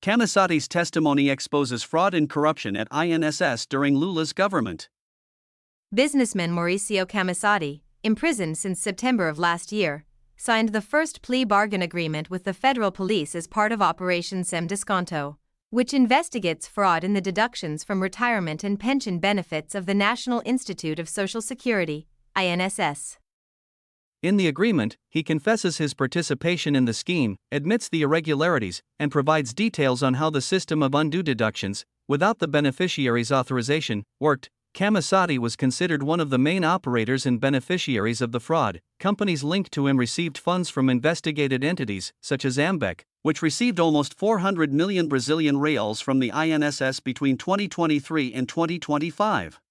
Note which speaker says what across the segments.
Speaker 1: Camizotti's testimony exposes fraud and corruption at INSS during Lula's government.
Speaker 2: Businessman Maurício Camisotti, imprisoned since September of last year, signed the first plea bargain agreement with the federal police as part of Operation Sem Desconto, which investigates fraud in the deductions from retirement and pension benefits of the National Institute of Social Security, INSS.
Speaker 1: In the agreement, he confesses his participation in the scheme, admits the irregularities, and provides details on how the system of undue deductions, without the beneficiaries' authorization, worked. Camisotti was considered one of the main operators and beneficiaries of the fraud. Companies linked to him received funds from investigated entities, such as Ambec, which received almost 400 million Brazilian reais from the INSS between 2023 and 2025.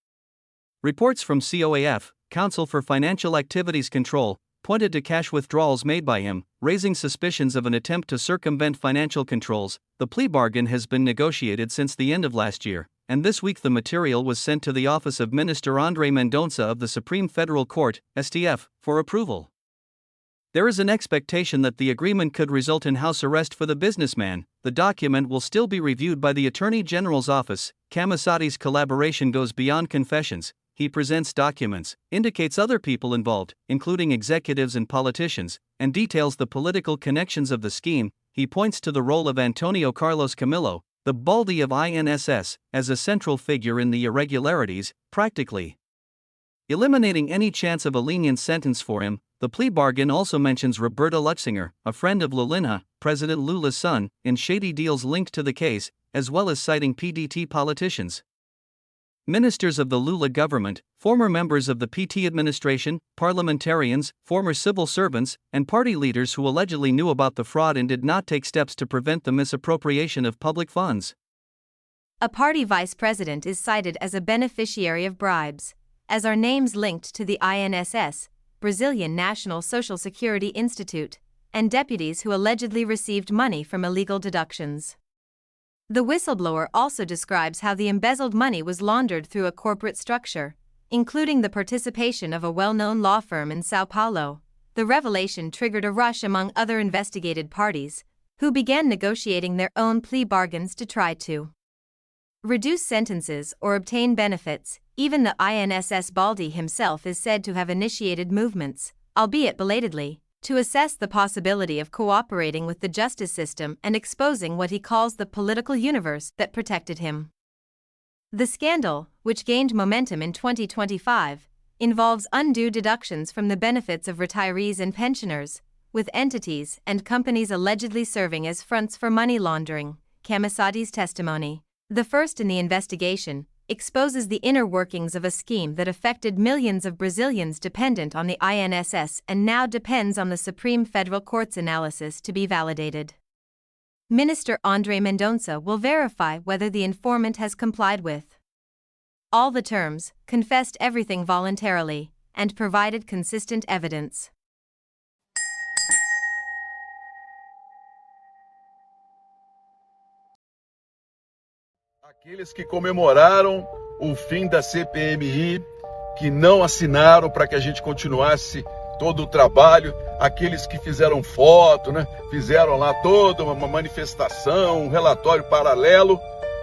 Speaker 1: Reports from COAF, Council for Financial Activities Control, pointed to cash withdrawals made by him, raising suspicions of an attempt to circumvent financial controls. The plea bargain has been negotiated since the end of last year, and this week the material was sent to the office of Minister André Mendonça of the Supreme Federal Court, STF, for approval. There is an expectation that the agreement could result in house arrest for the businessman. The document will still be reviewed by the Attorney General's office. Camizotti's collaboration goes beyond confessions. He presents documents, indicates other people involved, including executives and politicians, and details the political connections of the scheme. He points to the role of Antonio Carlos Camilo, the Baldi of INSS, as a central figure in the irregularities, practically eliminating any chance of a lenient sentence for him. The plea bargain also mentions Roberta Lutzinger, a friend of Lula, President Lula's son, in shady deals linked to the case, as well as citing PDT politicians. Ministers of the Lula government, former members of the PT administration, parliamentarians, former civil servants, and party leaders who allegedly knew about the fraud and did not take steps to prevent the misappropriation of public funds.
Speaker 2: A party vice president is cited as a beneficiary of bribes, as are names linked to the INSS, Brazilian National Social Security Institute, and deputies who allegedly received money from illegal deductions. The whistleblower also describes how the embezzled money was laundered through a corporate structure, including the participation of a well-known law firm in Sao Paulo. The revelation triggered a rush among other investigated parties, who began negotiating their own plea bargains to try to reduce sentences or obtain benefits. Even the INSS Baldi himself is said to have initiated movements, albeit belatedly, to assess the possibility of cooperating with the justice system and exposing what he calls the political universe that protected him. The scandal, which gained momentum in 2025, involves undue deductions from the benefits of retirees and pensioners, with entities and companies allegedly serving as fronts for money laundering. Camizotti's testimony, the first in the investigation, exposes the inner workings of a scheme that affected millions of Brazilians dependent on the INSS and now depends on the Supreme Federal Court's analysis to be validated. Minister André Mendonça will verify whether the informant has complied with all the terms, confessed everything voluntarily, and provided consistent evidence.
Speaker 3: Aqueles que comemoraram o fim da CPMI, que não assinaram para que a gente continuasse todo o trabalho, aqueles que fizeram foto, fizeram lá toda uma manifestação, um relatório paralelo,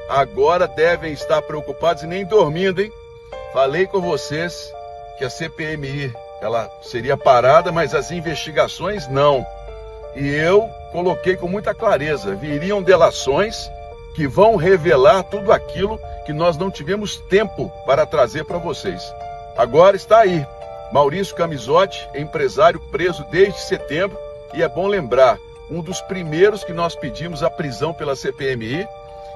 Speaker 3: agora devem estar preocupados e nem dormindo, hein? Falei com vocês que a CPMI ela seria parada, mas as investigações não. E eu coloquei com muita clareza, viriam delações que vão revelar tudo aquilo que nós não tivemos tempo para trazer para vocês. Agora está aí, Maurício Camisotti, empresário preso desde setembro, e é bom lembrar, um dos primeiros que nós pedimos a prisão pela CPMI,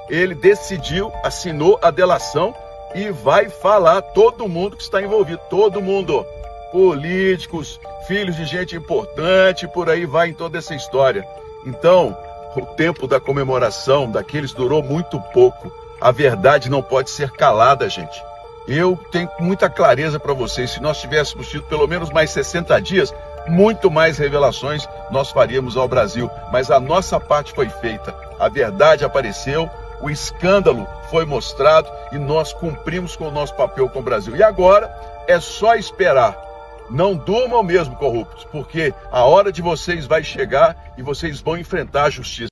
Speaker 3: ele decidiu, assinou a delação e vai falar todo mundo que está envolvido, todo mundo, políticos, filhos de gente importante, por aí vai em toda essa história. Então, o tempo da comemoração daqueles durou muito pouco. A verdade não pode ser calada, gente. Eu tenho muita clareza para vocês. Se nós tivéssemos tido pelo menos mais 60 dias, muito mais revelações nós faríamos ao Brasil. Mas a nossa parte foi feita. A verdade apareceu, o escândalo foi mostrado e nós cumprimos com o nosso papel com o Brasil. E agora é só esperar. Não durmam mesmo, corruptos, porque a hora de vocês vai chegar e vocês vão enfrentar a justiça.